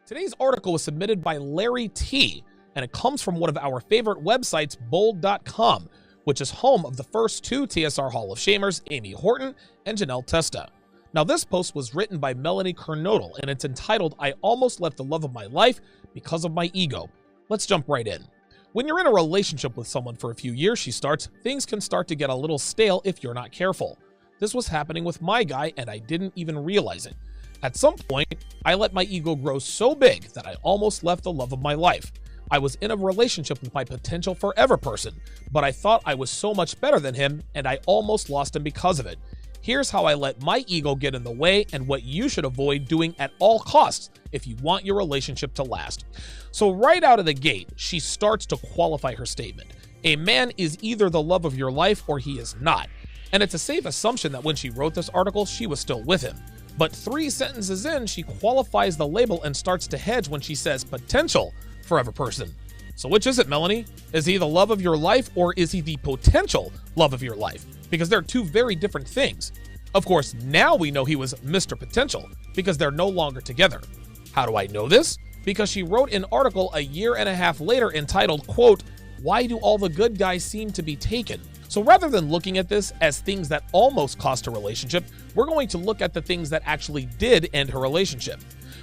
Today's article was submitted by Larry T, and it comes from one of our favorite websites, bold.com, which is home of the first two TSR Hall of Shamers, Amy Horton and Janelle Testa. Now, this post was written by Melanie Kernodle, and it's entitled, "I Almost Left the Love of My Life Because of My Ego." Let's jump right in. When you're in a relationship with someone for a few years, she starts, things can start to get a little stale if you're not careful. This was happening with my guy, and I didn't even realize it. At some point, I let my ego grow so big that I almost left the love of my life. I was in a relationship with my potential forever person, but I thought I was so much better than him, and I almost lost him because of it. Here's how I let my ego get in the way and what you should avoid doing at all costs if you want your relationship to last. So right out of the gate, she starts to qualify her statement. A man is either the love of your life or he is not. And it's a safe assumption that when she wrote this article, she was still with him. But 3 sentences in, she qualifies the label and starts to hedge when she says potential forever person. So which is it, Melanie? Is he the love of your life or is he the potential love of your life? Because they're two very different things. Of course, now we know he was Mr. Potential because they're no longer together. How do I know this? Because she wrote an article a year and a half later entitled, quote, "Why do all the good guys seem to be taken?" So rather than looking at this as things that almost cost a relationship, we're going to look at the things that actually did end her relationship.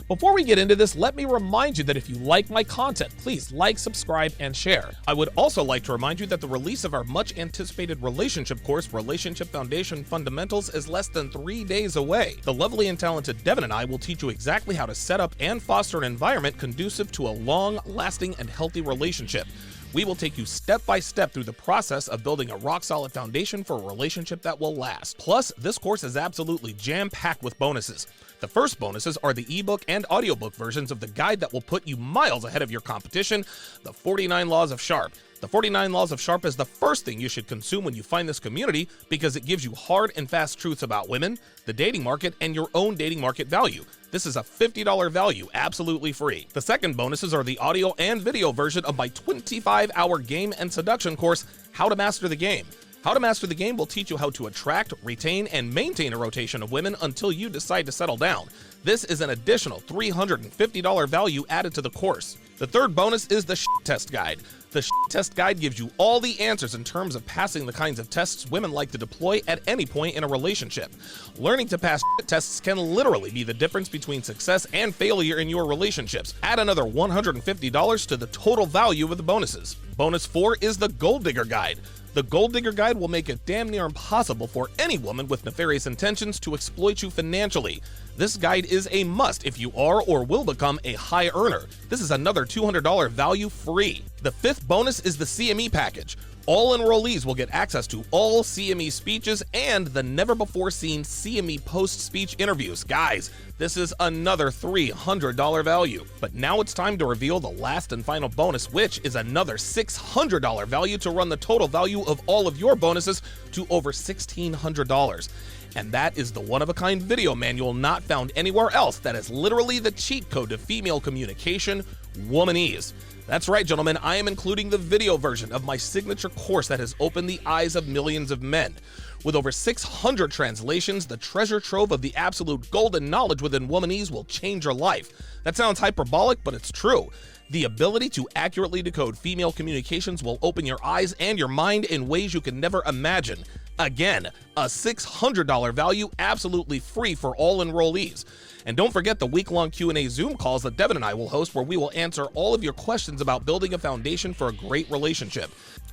Before we get into this, let me remind you that if you like my content, please like, subscribe, and share. I would also like to remind you that the release of our much anticipated relationship course, Relationship Foundation Fundamentals, is less than 3 days away. The lovely and talented Devin and I will teach you exactly how to set up and foster an environment conducive to a long, lasting, and healthy relationship. We will take you step by step through the process of building a rock-solid foundation for a relationship that will last. Plus, this course is absolutely jam-packed with bonuses. The first bonuses are the ebook and audiobook versions of the guide that will put you miles ahead of your competition, the 49 Laws of Sharpe. The 49 Laws of Sharpe is the first thing you should consume when you find this community because it gives you hard and fast truths about women, the dating market, and your own dating market value. This is a $50 value, absolutely free. The second bonuses are the audio and video version of my 25-hour game and seduction course, How to Master the Game. How to Master the Game will teach you how to attract, retain, and maintain a rotation of women until you decide to settle down. This is an additional $350 value added to the course. The third bonus is the test guide. The test guide gives you all the answers in terms of passing the kinds of tests women like to deploy at any point in a relationship. Learning to pass tests can literally be the difference between success and failure in your relationships. Add another $150 to the total value of the bonuses. Bonus 4 is the Gold Digger Guide. The Gold Digger Guide will make it damn near impossible for any woman with nefarious intentions to exploit you financially. This guide is a must if you are or will become a high earner. This is another $200 value free. The fifth bonus is the CME package. All enrollees will get access to all CME speeches and the never-before-seen CME post-speech interviews. Guys, this is another $300 value. But now it's time to reveal the last and final bonus, which is another $600 value to run the total value of all of your bonuses to over $1,600. And that is the one-of-a-kind video manual not found anywhere else that is literally the cheat code to female communication, womanese. That's right, gentlemen, I am including the video version of my signature course that has opened the eyes of millions of men. With over 600 translations, the treasure trove of the absolute golden knowledge within womanese will change your life. That sounds hyperbolic, but it's true. The ability to accurately decode female communications will open your eyes and your mind in ways you can never imagine. Again, a $600 value absolutely free for all enrollees. And don't forget the week-long Q&A Zoom calls that Devin and I will host where we will answer all of your questions about building a foundation for a great relationship.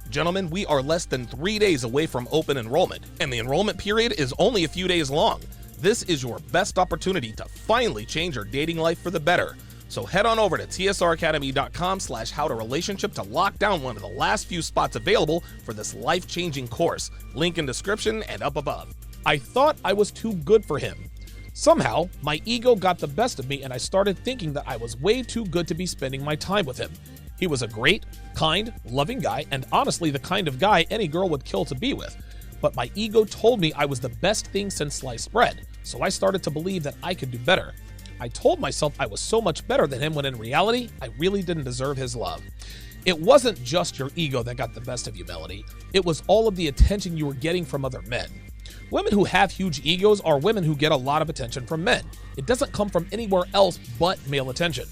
Gentlemen, we are less than 3 days away from open enrollment, and the enrollment period is only a few days long. This is your best opportunity to finally change your dating life for the better. So head on over to tsracademy.com/howtorelationship to lock down one of the last few spots available for this life-changing course. Link in description and up above. I thought I was too good for him. Somehow, my ego got the best of me and I started thinking that I was way too good to be spending my time with him. He was a great, kind, loving guy and honestly the kind of guy any girl would kill to be with. But my ego told me I was the best thing since sliced bread, so I started to believe that I could do better. I told myself I was so much better than him when in reality, I really didn't deserve his love. It wasn't just your ego that got the best of you, Melody. It was all of the attention you were getting from other men. Women who have huge egos are women who get a lot of attention from men. It doesn't come from anywhere else but male attention.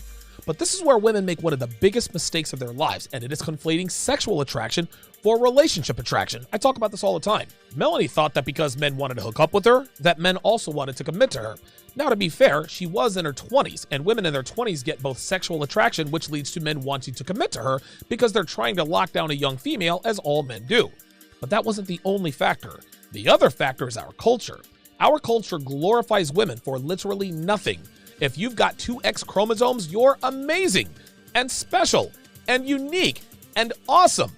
But this is where women make one of the biggest mistakes of their lives, and it is conflating sexual attraction for relationship attraction. I talk about this all the time. Melanie thought that because men wanted to hook up with her, that men also wanted to commit to her. Now, to be fair, she was in her 20s, and women in their 20s get both sexual attraction, which leads to men wanting to commit to her because they're trying to lock down a young female, as all men do. But that wasn't the only factor. The other factor is our culture. Our culture glorifies women for literally nothing. If you've got 2 X chromosomes, you're amazing and special and unique and awesome.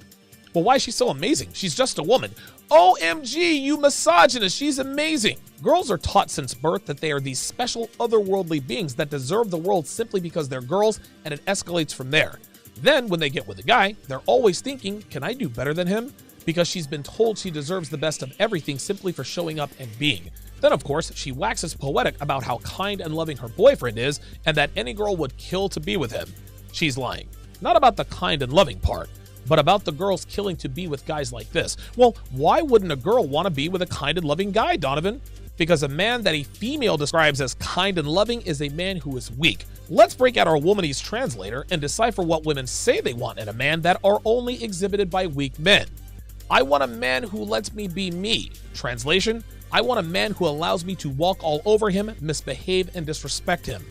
Well, why is she so amazing? She's just a woman. OMG, you misogynist, she's amazing. Girls are taught since birth that they are these special otherworldly beings that deserve the world simply because they're girls, and it escalates from there. Then when they get with a guy, they're always thinking, can I do better than him? Because she's been told she deserves the best of everything simply for showing up and being. Then, of course, she waxes poetic about how kind and loving her boyfriend is and that any girl would kill to be with him. She's lying. Not about the kind and loving part, but about the girls killing to be with guys like this. Well, why wouldn't a girl want to be with a kind and loving guy, Donovan? Because a man that a female describes as kind and loving is a man who is weak. Let's break out our womanese translator and decipher what women say they want in a man that are only exhibited by weak men. I want a man who lets me be me. Translation, I want a man who allows me to walk all over him, misbehave, and disrespect him.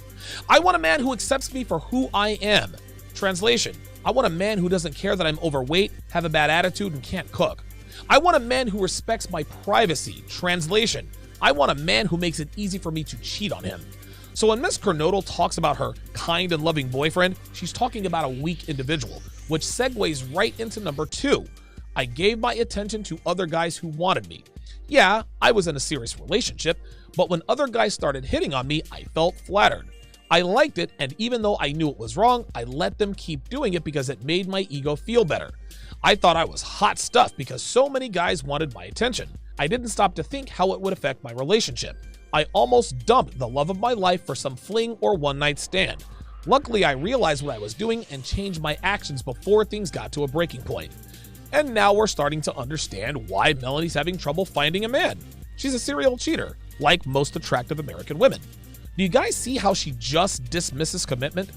I want a man who accepts me for who I am. Translation, I want a man who doesn't care that I'm overweight, have a bad attitude, and can't cook. I want a man who respects my privacy. Translation, I want a man who makes it easy for me to cheat on him. So when Miss Kernodle talks about her kind and loving boyfriend, she's talking about a weak individual, which segues right into number 2. I gave my attention to other guys who wanted me. Yeah, I was in a serious relationship, but when other guys started hitting on me, I felt flattered. I liked it, and even though I knew it was wrong, I let them keep doing it because it made my ego feel better. I thought I was hot stuff because so many guys wanted my attention. I didn't stop to think how it would affect my relationship. I almost dumped the love of my life for some fling or one-night stand. Luckily, I realized what I was doing and changed my actions before things got to a breaking point. And now we're starting to understand why Melanie's having trouble finding a man. She's a serial cheater, like most attractive American women. Do you guys see how she just dismisses commitment?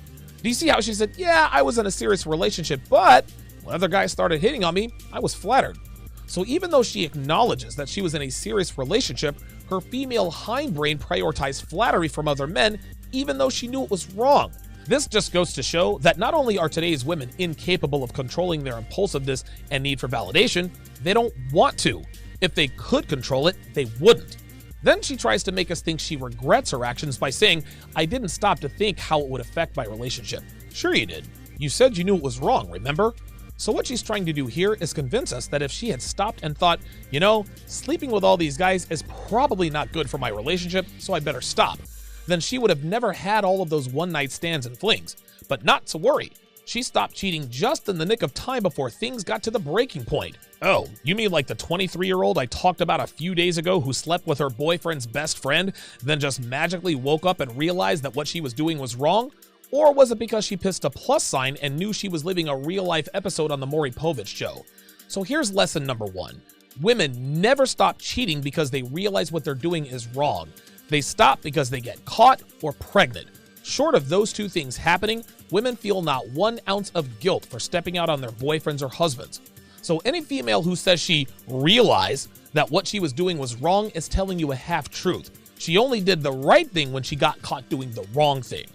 Do you see how she said, yeah, I was in a serious relationship, but when other guys started hitting on me, I was flattered. So even though she acknowledges that she was in a serious relationship, her female hindbrain prioritized flattery from other men, even though she knew it was wrong. This just goes to show that not only are today's women incapable of controlling their impulsiveness and need for validation, they don't want to. If they could control it, they wouldn't. Then she tries to make us think she regrets her actions by saying, I didn't stop to think how it would affect my relationship. Sure you did. You said you knew it was wrong, remember? So what she's trying to do here is convince us that if she had stopped and thought, you know, sleeping with all these guys is probably not good for my relationship, so I better stop, then she would have never had all of those one-night stands and flings. But not to worry. She stopped cheating just in the nick of time before things got to the breaking point. Oh, you mean like the 23-year-old I talked about a few days ago who slept with her boyfriend's best friend, then just magically woke up and realized that what she was doing was wrong? Or was it because she pissed a plus sign and knew she was living a real-life episode on the Maury Povich show? So here's lesson number 1. Women never stop cheating because they realize what they're doing is wrong. They stop because they get caught or pregnant. Short of those two things happening, women feel not 1 ounce of guilt for stepping out on their boyfriends or husbands. So any female who says she realized that what she was doing was wrong is telling you a half-truth. She only did the right thing when she got caught doing the wrong thing.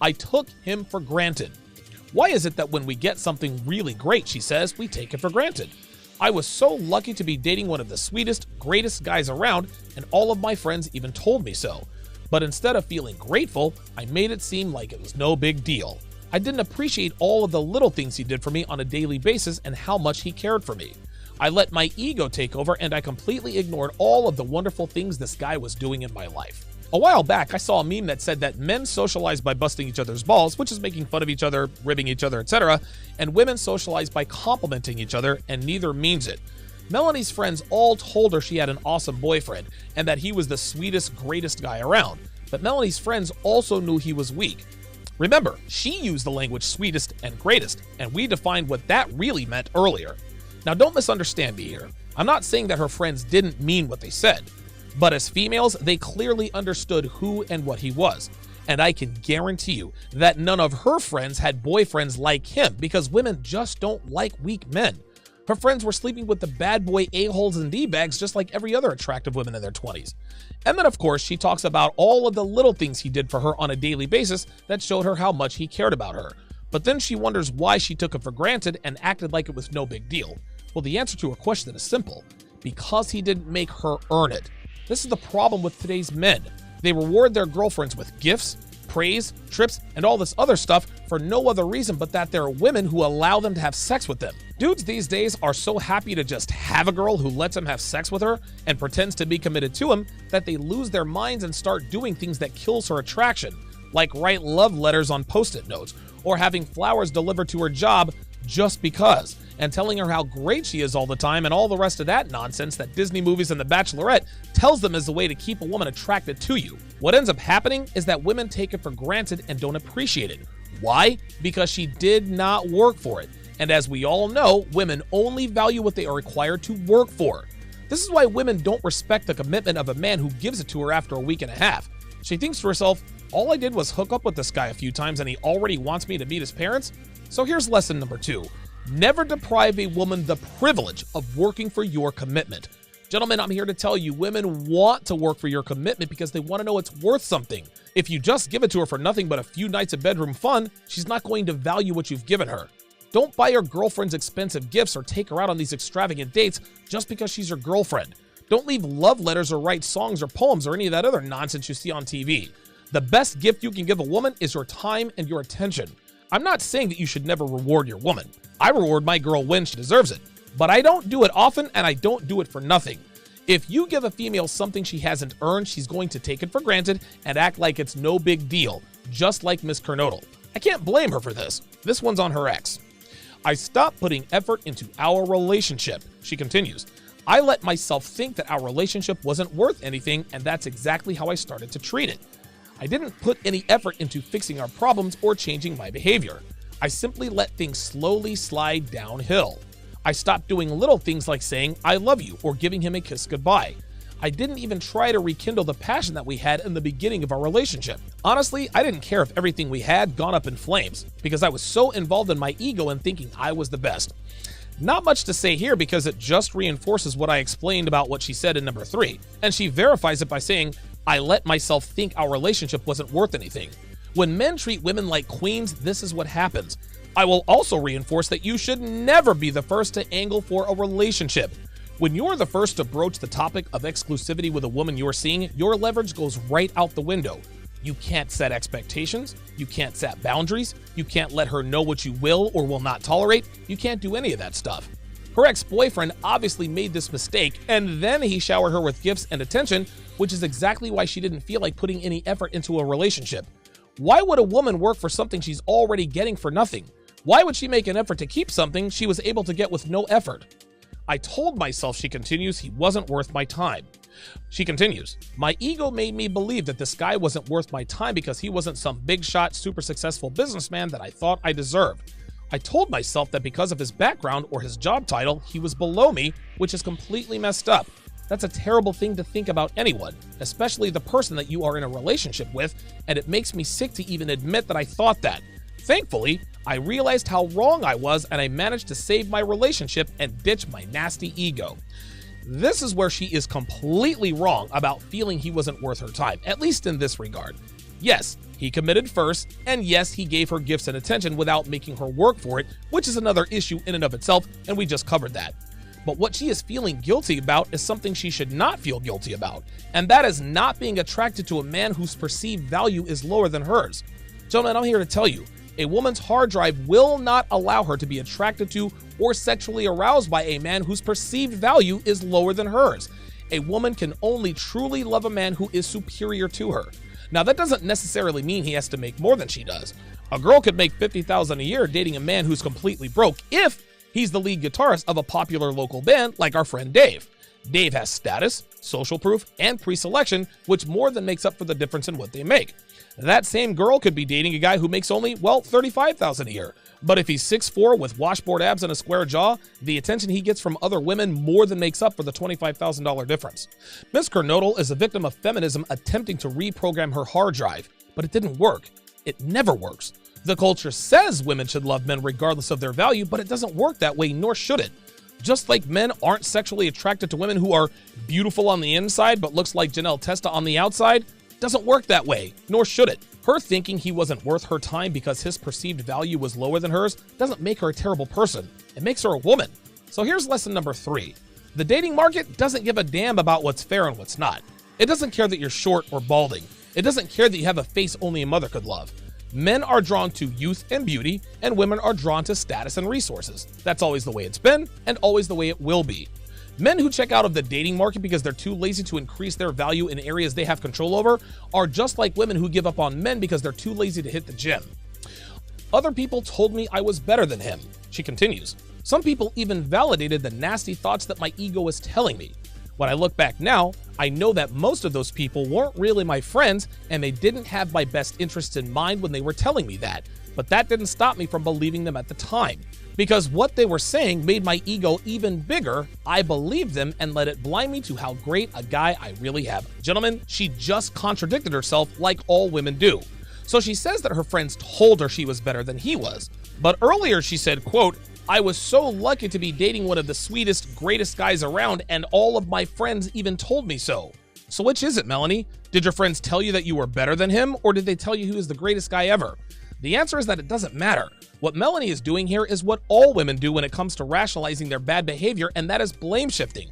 I took him for granted. Why is it that when we get something really great, she says, we take it for granted? I was so lucky to be dating one of the sweetest, greatest guys around, and all of my friends even told me so. But instead of feeling grateful, I made it seem like it was no big deal. I didn't appreciate all of the little things he did for me on a daily basis and how much he cared for me. I let my ego take over and I completely ignored all of the wonderful things this guy was doing in my life. A while back, I saw a meme that said that men socialize by busting each other's balls, which is making fun of each other, ribbing each other, etc., and women socialize by complimenting each other, and neither means it. Melanie's friends all told her she had an awesome boyfriend and that he was the sweetest, greatest guy around, but Melanie's friends also knew he was weak. Remember, she used the language sweetest and greatest, and we defined what that really meant earlier. Now don't misunderstand me here. I'm not saying that her friends didn't mean what they said, but as females, they clearly understood who and what he was. And I can guarantee you that none of her friends had boyfriends like him, because women just don't like weak men. Her friends were sleeping with the bad boy a-holes and d-bags just like every other attractive woman in their 20s. And then, of course, she talks about all of the little things he did for her on a daily basis that showed her how much he cared about her. But then she wonders why she took it for granted and acted like it was no big deal. Well, the answer to her question is simple: because he didn't make her earn it. This is the problem with today's men. They reward their girlfriends with gifts, praise, trips, and all this other stuff for no other reason but that there are women who allow them to have sex with them. Dudes these days are so happy to just have a girl who lets them have sex with her and pretends to be committed to him that they lose their minds and start doing things that kills her attraction, like write love letters on post-it notes, or having flowers delivered to her job just because, and telling her how great she is all the time and all the rest of that nonsense that Disney movies and The Bachelorette tells them is the way to keep a woman attracted to you. What ends up happening is that women take it for granted and don't appreciate it. Why? Because she did not work for it. And as we all know, women only value what they are required to work for. This is why women don't respect the commitment of a man who gives it to her after a week and a half. She thinks to herself, all I did was hook up with this guy a few times and he already wants me to meet his parents? So here's lesson number 2. Never deprive a woman the privilege of working for your commitment. Gentlemen, I'm here to tell you, women want to work for your commitment because they want to know it's worth something. If you just give it to her for nothing but a few nights of bedroom fun, she's not going to value what you've given her. Don't buy your girlfriend's expensive gifts or take her out on these extravagant dates just because she's your girlfriend. Don't leave love letters or write songs or poems or any of that other nonsense you see on TV. The best gift you can give a woman is your time and your attention. I'm not saying that you should never reward your woman. I reward my girl when she deserves it, but I don't do it often and I don't do it for nothing. If you give a female something she hasn't earned, she's going to take it for granted and act like it's no big deal, just like Miss Kernodle. I can't blame her for this. This one's on her ex. I stopped putting effort into our relationship. She continues, I let myself think that our relationship wasn't worth anything, and that's exactly how I started to treat it. I didn't put any effort into fixing our problems or changing my behavior. I simply let things slowly slide downhill. I stopped doing little things like saying, I love you, or giving him a kiss goodbye. I didn't even try to rekindle the passion that we had in the beginning of our relationship. Honestly, I didn't care if everything we had gone up in flames because I was so involved in my ego and thinking I was the best. Not much to say here because it just reinforces what I explained about what she said in number 3, and she verifies it by saying, I let myself think our relationship wasn't worth anything. When men treat women like queens, this is what happens. I will also reinforce that you should never be the first to angle for a relationship. When you're the first to broach the topic of exclusivity with a woman you're seeing, your leverage goes right out the window. You can't set expectations, you can't set boundaries, you can't let her know what you will or will not tolerate, you can't do any of that stuff. Her ex-boyfriend obviously made this mistake, and then he showered her with gifts and attention, which is exactly why she didn't feel like putting any effort into a relationship. Why would a woman work for something she's already getting for nothing? Why would she make an effort to keep something she was able to get with no effort? I told myself, she continues, he wasn't worth my time. She continues, my ego made me believe that this guy wasn't worth my time because he wasn't some big shot, super successful businessman that I thought I deserved. I told myself that because of his background or his job title, he was below me, which is completely messed up. That's a terrible thing to think about anyone, especially the person that you are in a relationship with, and it makes me sick to even admit that I thought that. Thankfully, I realized how wrong I was and I managed to save my relationship and ditch my nasty ego. This is where she is completely wrong about feeling he wasn't worth her time, at least in this regard. Yes, he committed first, and yes, he gave her gifts and attention without making her work for it, which is another issue in and of itself, and we just covered that. But what she is feeling guilty about is something she should not feel guilty about, and that is not being attracted to a man whose perceived value is lower than hers. Gentlemen, I'm here to tell you, a woman's hard drive will not allow her to be attracted to or sexually aroused by a man whose perceived value is lower than hers. A woman can only truly love a man who is superior to her. Now, that doesn't necessarily mean he has to make more than she does. A girl could make $50,000 a year dating a man who's completely broke if he's the lead guitarist of a popular local band like our friend Dave. Dave has status, social proof, and pre-selection, which more than makes up for the difference in what they make. That same girl could be dating a guy who makes only, well, $35,000 a year. But if he's 6'4" with washboard abs and a square jaw, the attention he gets from other women more than makes up for the $25,000 difference. Miss Kernodle is a victim of feminism attempting to reprogram her hard drive. but it didn't work. It never works. The culture says women should love men regardless of their value, but it doesn't work that way, nor should it. Just like men aren't sexually attracted to women who are beautiful on the inside but looks like Janelle Testa on the outside, doesn't work that way, nor should it. Her thinking he wasn't worth her time because his perceived value was lower than hers doesn't make her a terrible person. It makes her a woman. So here's lesson number 3. The dating market doesn't give a damn about what's fair and what's not. It doesn't care that you're short or balding. It doesn't care that you have a face only a mother could love. Men are drawn to youth and beauty, and women are drawn to status and resources. That's always the way it's been, and always the way it will be. Men who check out of the dating market because they're too lazy to increase their value in areas they have control over are just like women who give up on men because they're too lazy to hit the gym. Other people told me I was better than him. She continues. Some people even validated the nasty thoughts that my ego was telling me. When I look back now, I know that most of those people weren't really my friends and they didn't have my best interests in mind when they were telling me that. But that didn't stop me from believing them at the time. Because what they were saying made my ego even bigger, I believed them and let it blind me to how great a guy I really have. Gentlemen, she just contradicted herself like all women do. So she says that her friends told her she was better than he was. But earlier she said, quote, I was so lucky to be dating one of the sweetest, greatest guys around, and all of my friends even told me so. So which is it, Melanie? Did your friends tell you that you were better than him, or did they tell you he was the greatest guy ever? The answer is that it doesn't matter. What Melanie is doing here is what all women do when it comes to rationalizing their bad behavior, and that is blame shifting.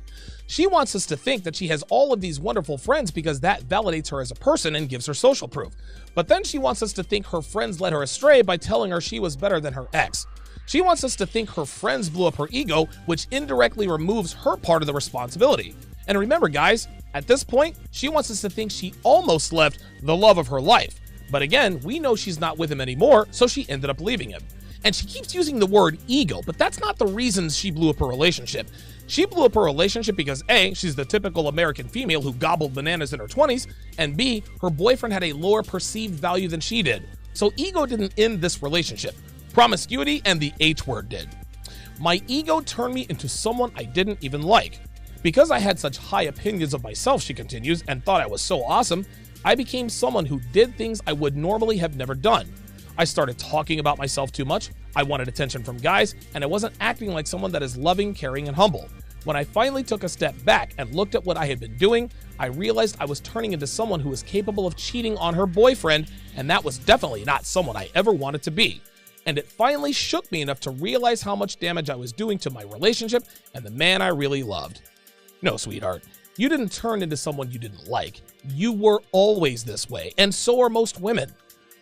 She wants us to think that she has all of these wonderful friends because that validates her as a person and gives her social proof. But then she wants us to think her friends led her astray by telling her she was better than her ex. She wants us to think her friends blew up her ego, which indirectly removes her part of the responsibility. And remember, guys, at this point, she wants us to think she almost left the love of her life. But again, we know she's not with him anymore, so she ended up leaving him. And she keeps using the word ego, but that's not the reason she blew up her relationship. She blew up her relationship because A, she's the typical American female who gobbled bananas in her 20s, and B, her boyfriend had a lower perceived value than she did. So ego didn't end this relationship. Promiscuity and the H word did. My ego turned me into someone I didn't even like. Because I had such high opinions of myself, she continues, and thought I was so awesome, I became someone who did things I would normally have never done. I started talking about myself too much, I wanted attention from guys, and I wasn't acting like someone that is loving, caring, and humble. When I finally took a step back and looked at what I had been doing, I realized I was turning into someone who was capable of cheating on her boyfriend, and that was definitely not someone I ever wanted to be. And it finally shook me enough to realize how much damage I was doing to my relationship and the man I really loved. No, sweetheart, you didn't turn into someone you didn't like. You were always this way, and so are most women.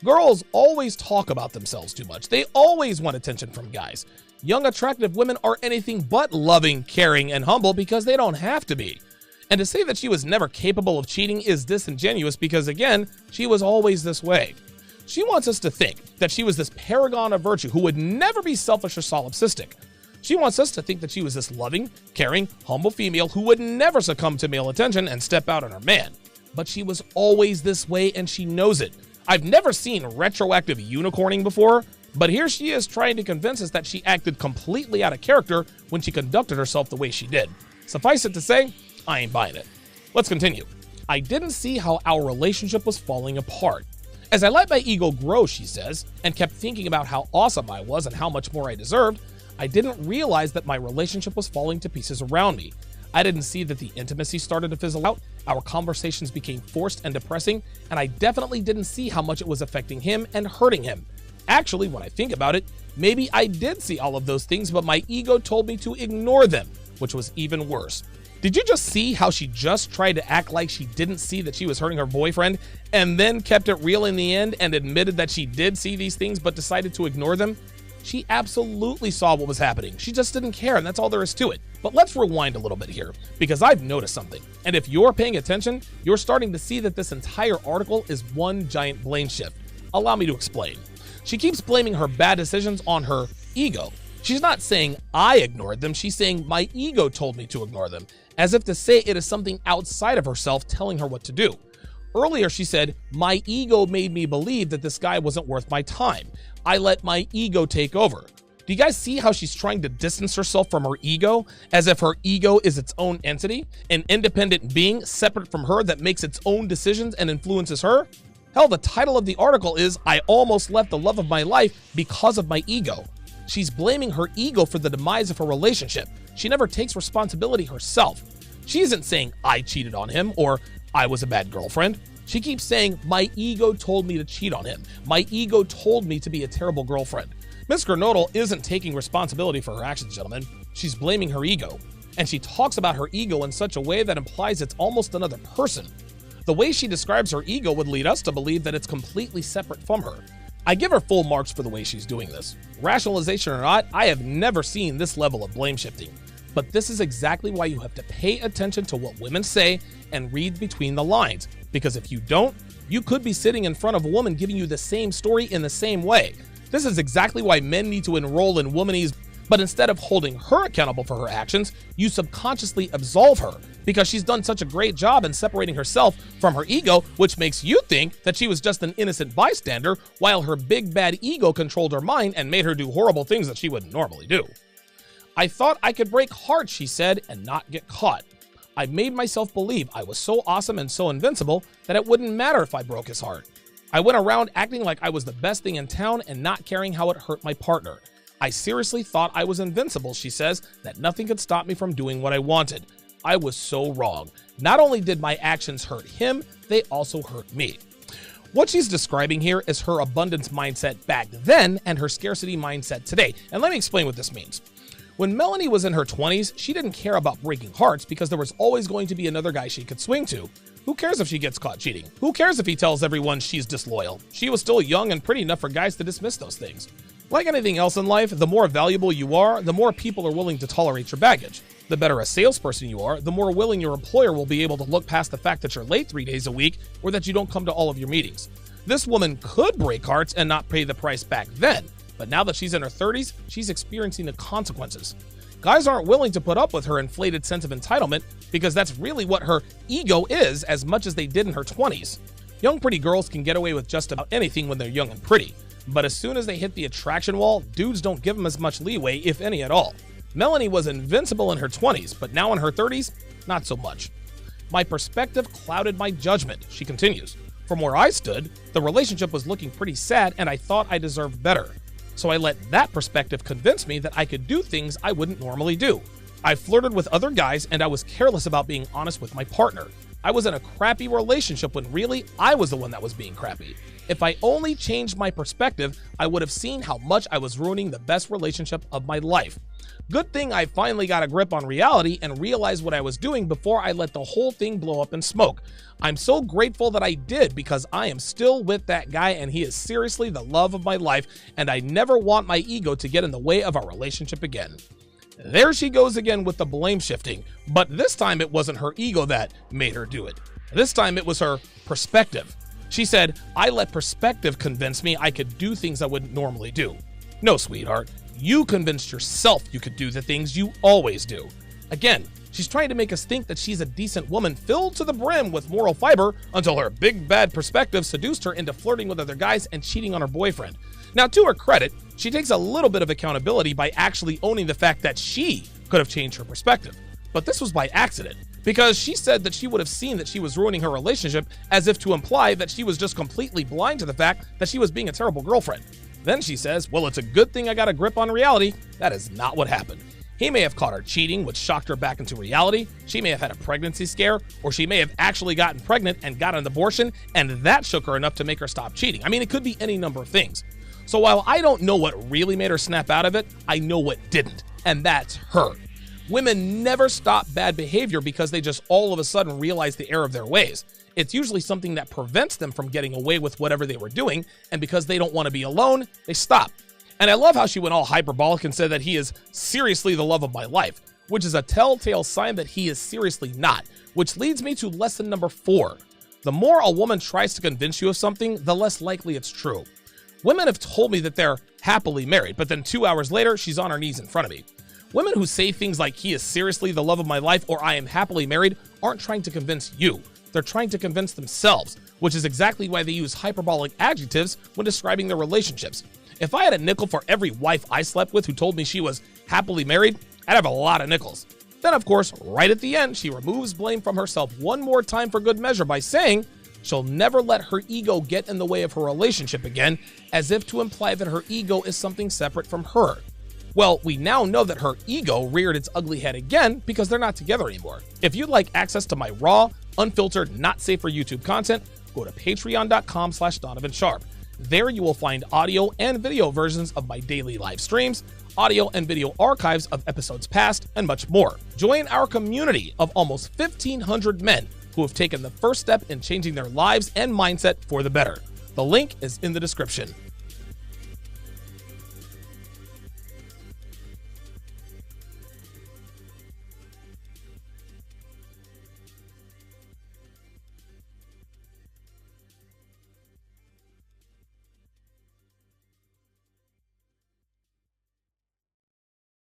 Girls always talk about themselves too much. They always want attention from guys. Young, attractive women are anything but loving, caring, and humble because they don't have to be. And to say that she was never capable of cheating is disingenuous because, again, she was always this way. She wants us to think that she was this paragon of virtue who would never be selfish or solipsistic. She wants us to think that she was this loving, caring, humble female who would never succumb to male attention and step out on her man. But she was always this way and she knows it. I've never seen retroactive unicorning before, but here she is trying to convince us that she acted completely out of character when she conducted herself the way she did. Suffice it to say, I ain't buying it. Let's continue. I didn't see how our relationship was falling apart. As I let my ego grow, she says, and kept thinking about how awesome I was and how much more I deserved, I didn't realize that my relationship was falling to pieces around me. I didn't see that the intimacy started to fizzle out, our conversations became forced and depressing, and I definitely didn't see how much it was affecting him and hurting him. Actually, when I think about it, maybe I did see all of those things, but my ego told me to ignore them, which was even worse. Did you just see how she just tried to act like she didn't see that she was hurting her boyfriend and then kept it real in the end and admitted that she did see these things but decided to ignore them? She absolutely saw what was happening. She just didn't care, and that's all there is to it. But let's rewind a little bit here, because I've noticed something. And if you're paying attention, you're starting to see that this entire article is one giant blame shift. Allow me to explain. She keeps blaming her bad decisions on her ego. She's not saying I ignored them, she's saying my ego told me to ignore them, as if to say it is something outside of herself telling her what to do. Earlier, she said, my ego made me believe that this guy wasn't worth my time. I let my ego take over. Do you guys see how she's trying to distance herself from her ego, as if her ego is its own entity, an independent being separate from her that makes its own decisions and influences her? Hell, the title of the article is "I Almost Left the Love of My Life Because of My Ego." She's blaming her ego for the demise of her relationship. She never takes responsibility herself. She isn't saying I cheated on him or I was a bad girlfriend. She keeps saying my ego told me to cheat on him. My ego told me to be a terrible girlfriend. Miss Gernodal isn't taking responsibility for her actions, gentlemen. She's blaming her ego. And she talks about her ego in such a way that implies it's almost another person. The way she describes her ego would lead us to believe that it's completely separate from her. I give her full marks for the way she's doing this. Rationalization or not, I have never seen this level of blame shifting. But this is exactly why you have to pay attention to what women say and read between the lines. Because if you don't, you could be sitting in front of a woman giving you the same story in the same way. This is exactly why men need to enroll in Womanese, but instead of holding her accountable for her actions, you subconsciously absolve her because she's done such a great job in separating herself from her ego, which makes you think that she was just an innocent bystander while her big bad ego controlled her mind and made her do horrible things that she wouldn't normally do. I thought I could break hearts, she said, and not get caught. I made myself believe I was so awesome and so invincible that it wouldn't matter if I broke his heart. I went around acting like I was the best thing in town and not caring how it hurt my partner. I seriously thought I was invincible, she says, that nothing could stop me from doing what I wanted. I was so wrong. Not only did my actions hurt him, they also hurt me. What she's describing here is her abundance mindset back then and her scarcity mindset today. And let me explain what this means. When Melanie was in her 20s, she didn't care about breaking hearts because there was always going to be another guy she could swing to. Who cares if she gets caught cheating? Who cares if he tells everyone she's disloyal? She was still young and pretty enough for guys to dismiss those things. Like anything else in life, the more valuable you are, the more people are willing to tolerate your baggage. The better a salesperson you are, the more willing your employer will be able to look past the fact that you're late 3 days a week or that you don't come to all of your meetings. This woman could break hearts and not pay the price back then, but now that she's in her 30s, she's experiencing the consequences. Guys aren't willing to put up with her inflated sense of entitlement because that's really what her ego is as much as they did in her 20s. Young pretty girls can get away with just about anything when they're young and pretty, but as soon as they hit the attraction wall, dudes don't give them as much leeway, if any at all. Melanie was invincible in her 20s, but now in her 30s, not so much. My perspective clouded my judgment, she continues. From where I stood, the relationship was looking pretty sad and I thought I deserved better. So I let that perspective convince me that I could do things I wouldn't normally do. I flirted with other guys and I was careless about being honest with my partner. I was in a crappy relationship when really I was the one that was being crappy. If I only changed my perspective, I would have seen how much I was ruining the best relationship of my life. Good thing I finally got a grip on reality and realized what I was doing before I let the whole thing blow up in smoke. I'm so grateful that I did because I am still with that guy and he is seriously the love of my life and I never want my ego to get in the way of our relationship again. There she goes again with the blame shifting, but this time it wasn't her ego that made her do it. This time it was her perspective. She said, I let perspective convince me I could do things I wouldn't normally do. No, sweetheart, you convinced yourself you could do the things you always do. Again, she's trying to make us think that she's a decent woman filled to the brim with moral fiber until her big bad perspective seduced her into flirting with other guys and cheating on her boyfriend. Now, to her credit, she takes a little bit of accountability by actually owning the fact that she could have changed her perspective. But this was by accident, because she said that she would have seen that she was ruining her relationship as if to imply that she was just completely blind to the fact that she was being a terrible girlfriend. Then she says, well, it's a good thing I got a grip on reality. That is not what happened. He may have caught her cheating, which shocked her back into reality. She may have had a pregnancy scare, or she may have actually gotten pregnant and got an abortion, and that shook her enough to make her stop cheating. I mean, it could be any number of things. So while I don't know what really made her snap out of it, I know what didn't, and that's her. Women never stop bad behavior because they just all of a sudden realize the error of their ways. It's usually something that prevents them from getting away with whatever they were doing, and because they don't want to be alone, they stop. And I love how she went all hyperbolic and said that he is seriously the love of my life, which is a telltale sign that he is seriously not, which leads me to lesson number 4. The more a woman tries to convince you of something, the less likely it's true. Women have told me that they're happily married, but then 2 hours later, she's on her knees in front of me. Women who say things like, he is seriously the love of my life, or I am happily married, aren't trying to convince you. They're trying to convince themselves, which is exactly why they use hyperbolic adjectives when describing their relationships. If I had a nickel for every wife I slept with who told me she was happily married, I'd have a lot of nickels. Then, of course, right at the end, she removes blame from herself one more time for good measure by saying, she'll never let her ego get in the way of her relationship again, as if to imply that her ego is something separate from her. Well, we now know that her ego reared its ugly head again because they're not together anymore. If you'd like access to my raw, unfiltered, not safe for YouTube content, go to patreon.com/Donovan Sharpe. There you will find audio and video versions of my daily live streams, audio and video archives of episodes past, and much more. Join our community of almost 1,500 men who have taken the first step in changing their lives and mindset for the better. The link is in the description.